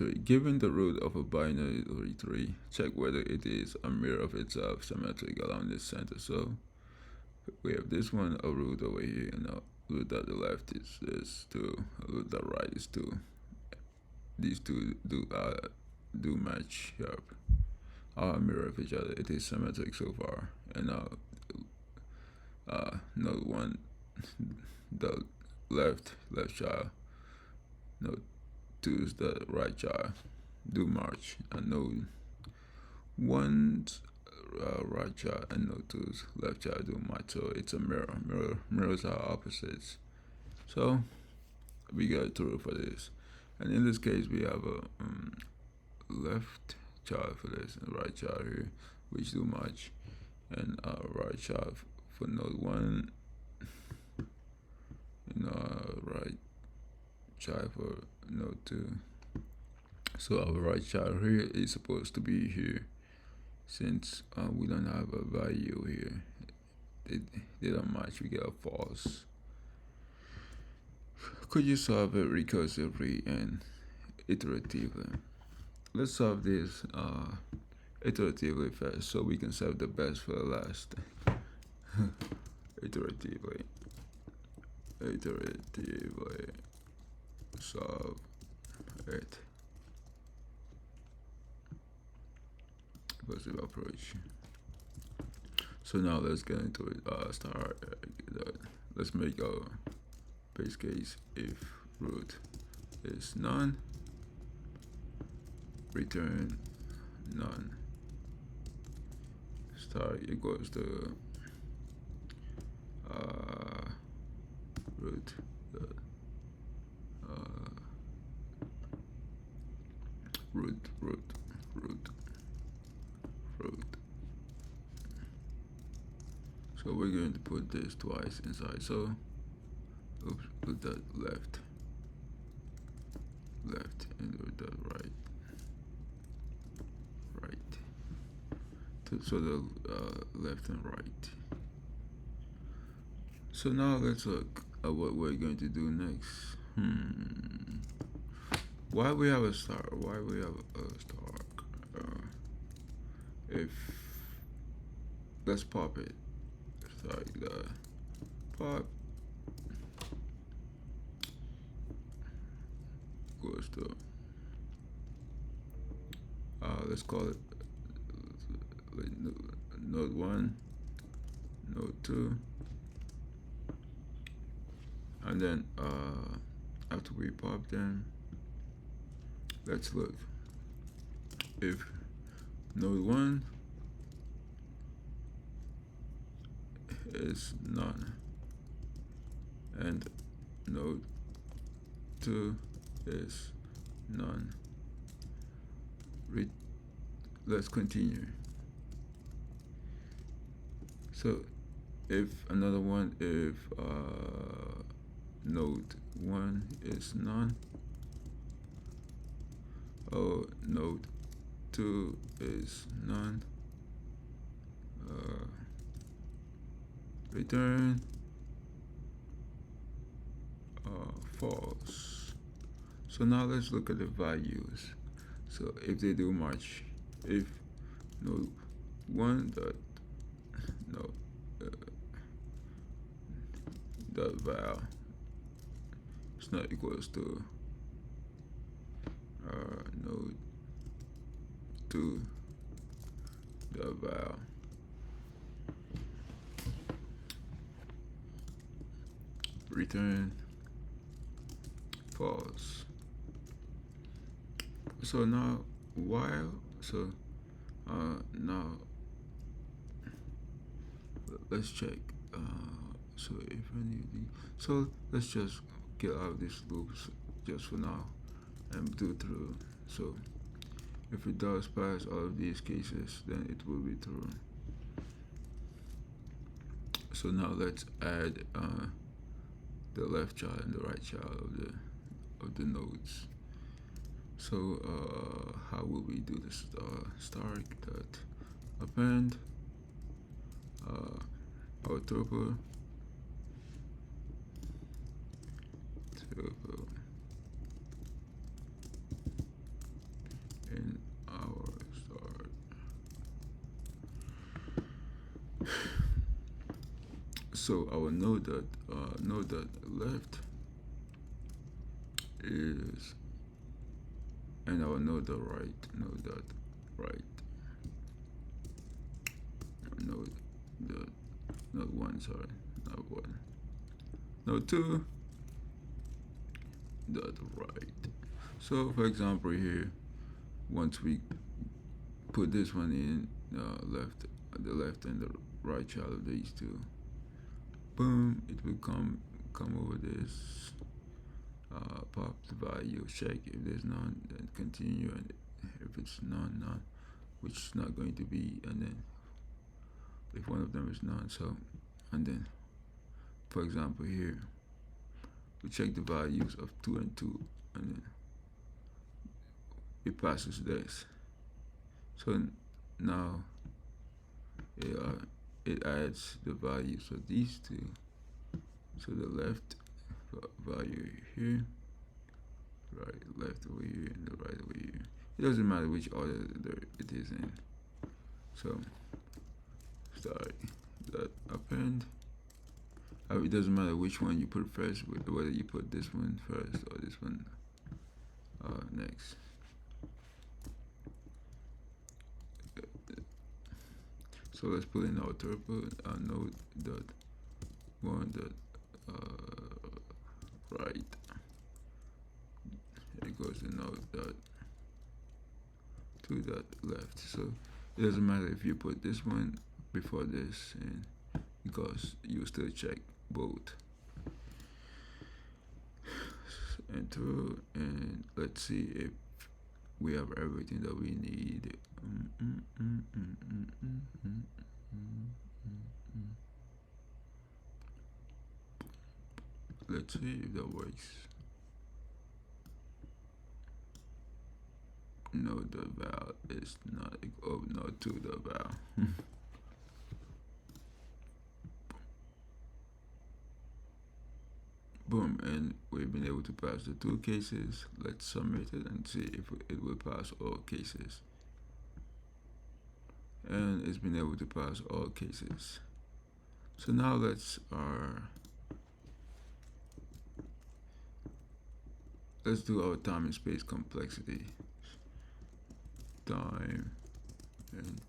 So given the root of a binary tree, check whether it is a mirror of itself symmetric along this center. So we have this one, a root over here, and a root at the left is this 2, a root at the right is 2. These two do match up, mirror of each other. It is symmetric so far. And now node 1, the left child, node 2 is the right child, do match, and node 1's right child and node 2's left child do match. So it's a mirror. Mirrors are opposites. So we got true for this. And in this case, we have a left child for this and right child here, which do match, and right child for node 1, and right child for node 2. So our right child here is supposed to be here, since we don't have a value here. They don't match, we get a false. Could you solve it recursively and iteratively? Let's solve this iteratively first, so we can save the best for the last. iteratively solve it. Recursive approach. So now let's get into it. Let's make a base case. If root is none, return none. Star equals to root root. So we're going to put this twice inside. So oops, put that left, and with that right. So the left and right. So now let's look at what we're going to do next. Why we have a star? If let's pop it. Sorry, pop goes to let's call it node 1, node 2, and then after we pop them, let's look. If node 1 is none and node 2 is none, let's continue. So if another one, if node 1 is none, or node 2 is none, return false. So now let's look at the values. So if they do match, if node 1 dot val is not equals to node 2 dot val, return false. So now while now let's check. So if any of these, so let's just get out of this loop just for now and do through. So if it does pass all of these cases, then it will be true. So now let's add the left child and the right child of the nodes. So how will we do this? Start dot append our tuple So our node that left is, and our node that right, node that not one, sorry, not one, node two dot right. So for example here, once we put this one in, the left and the right child of these two, boom, it will come over this, pop the value, check if there's none, then continue, and if it's none, which is not going to be, and then if one of them is none, so, and then for example here, we check the values of 2 and 2, and then it passes this. So now it adds the values of these two. So the left value here, right, left over here, and the right over here. It doesn't matter which order it is in. So start that append. It doesn't matter which one you put first, whether you put this one first or this one next. So let's put in our tuple, node dot one dot right equals the node dot two dot left. So it doesn't matter if you put this one before this, and because you still check both. Enter, and let's see if we have everything that we need. Let's see if that works. No, the val is not equal. No, to the val. Boom, and we've been able to pass the two cases. Let's submit it and see if it will pass all cases. And it's been able to pass all cases. So now let's do our time and space complexity. Time and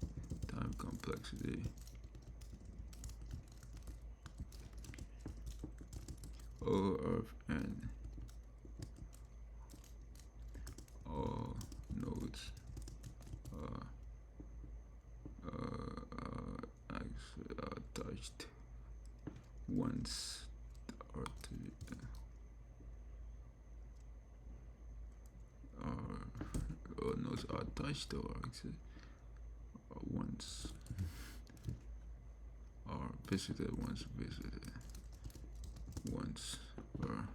time complexity. O of n. All nodes touched once, or all nodes are touched, or once, or visited once, or,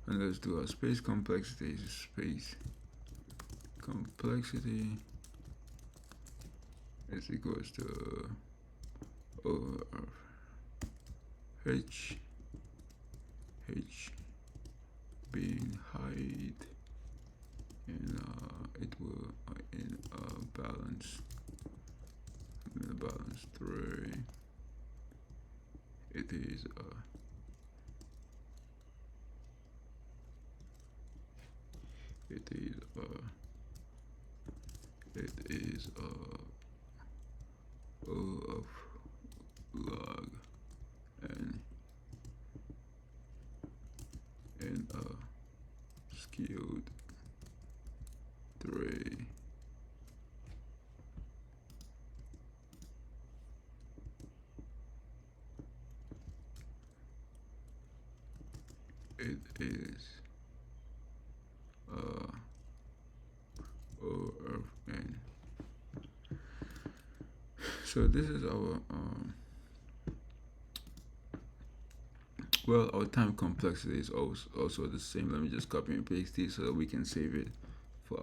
and let's do our space complexity. Space complexity is equals to O of H being height, and it will in balance 3. It is O of log n and skewed 3. It is O of n. So this is our well, our time complexity is also the same. Let me just copy and paste this so that we can save it for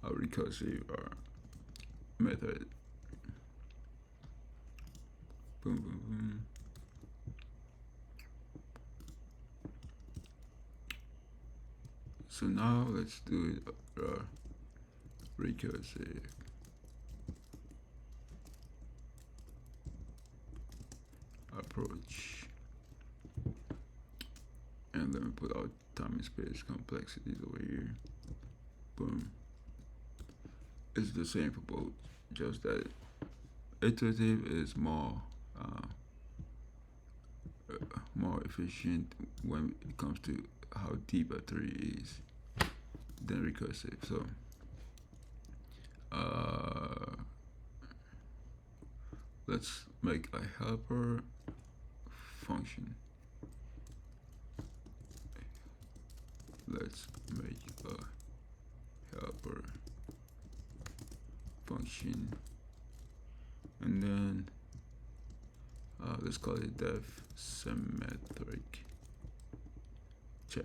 our recursive method. Boom, boom, boom. So now let's do it recursive. approach. And let me put our time and space complexities over here. Boom. It's the same for both, just that iterative is more efficient when it comes to how deep a tree is than recursive. So let's make a helper function. Let's make a helper function, and then let's call it def symmetric check.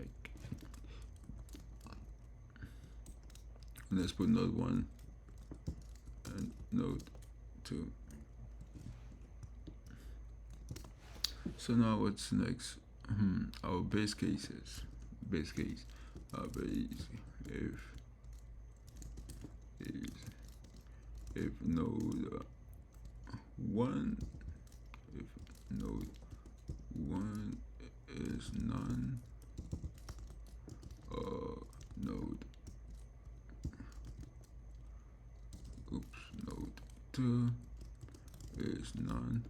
And let's put node 1 and node 2. So now what's next? Our base cases. Base case. Base if node 1 is none, node 2 is none,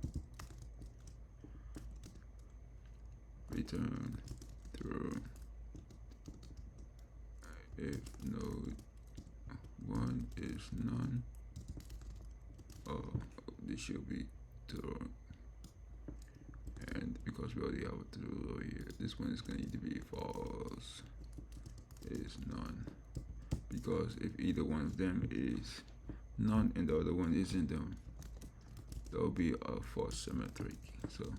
return true. If node 1 is none, this should be true. And because we already have a true over here, this one is going to need to be false, is none. Because if either one of them is none and the other one isn't, them, that will be a false symmetric. So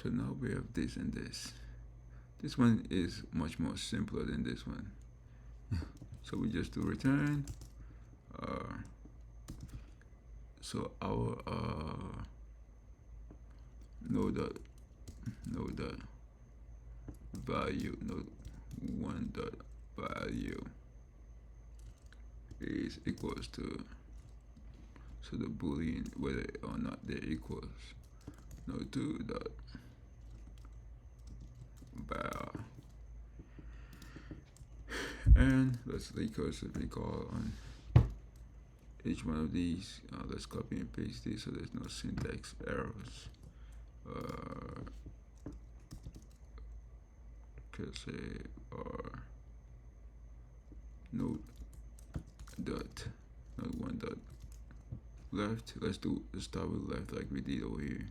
now we have this and this. This one is much more simpler than this one. So we just do return. So our node value, node 1 value is equals to, so the boolean whether or not they're equals, node 2 val. And let's recursively call on each one of these. Let's copy and paste this so there's no syntax errors. Recursive or node 1 dot left. Let's start with left like we did over here.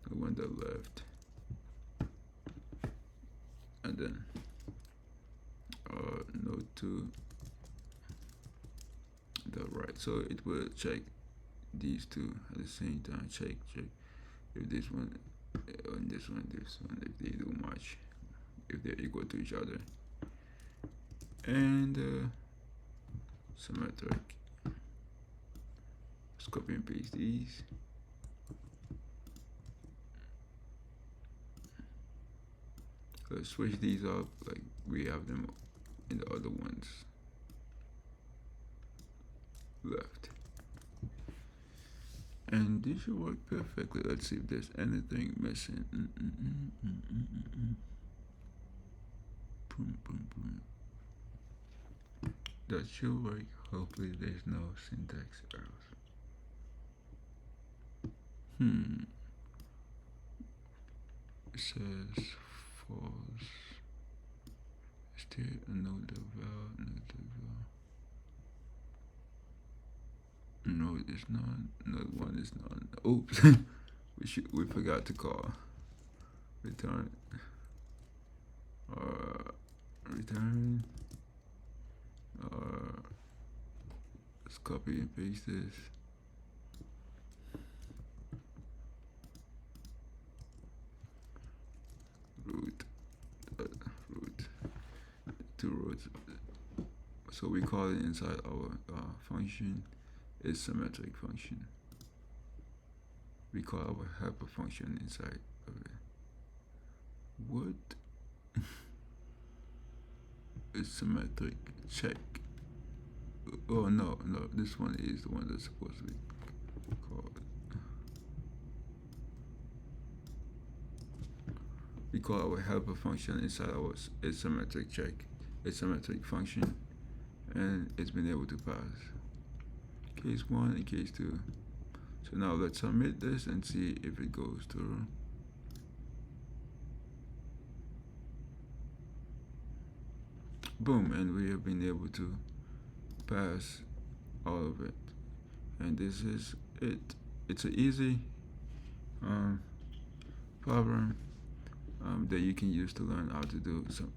Node 1 dot left, and then node 2 dot right. So it will check these two at the same time. Check if this one and this one, if they do match, if they're equal to each other. And symmetric. Let's copy and paste these. Let's switch these up like we have them in the other ones. Left. And this should work perfectly. Let's see if there's anything missing. Boom, boom, boom. That should work. Hopefully there's no syntax errors. It says false. Is there another val? No, it's not. Node 1 is not. Oops. we forgot to call return. Return. Let's copy and paste this. Root 2 rows. So we call it inside our function is symmetric function. We call our helper function inside of it. What is symmetric check? Oh no, this one is the one that's supposed to be called. call our helper function inside our symmetric check, a symmetric function, and it's been able to pass case 1 and case 2. So now let's submit this and see if it goes through. Boom, and we have been able to pass all of it. And this is it. It's an easy problem that you can use to learn how to do some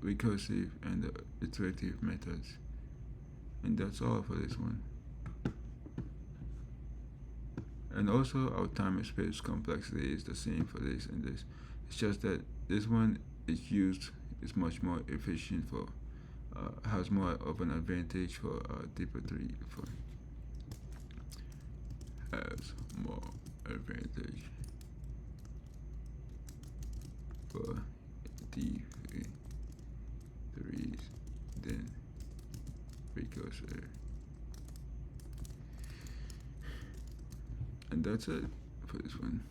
recursive and iterative methods. And that's all for this one. And also our time and space complexity is the same for this and this. It's just that this one is much more efficient for has more of an advantage for deeper 3 has more advantage for D3s than recursive. And that's it for this one.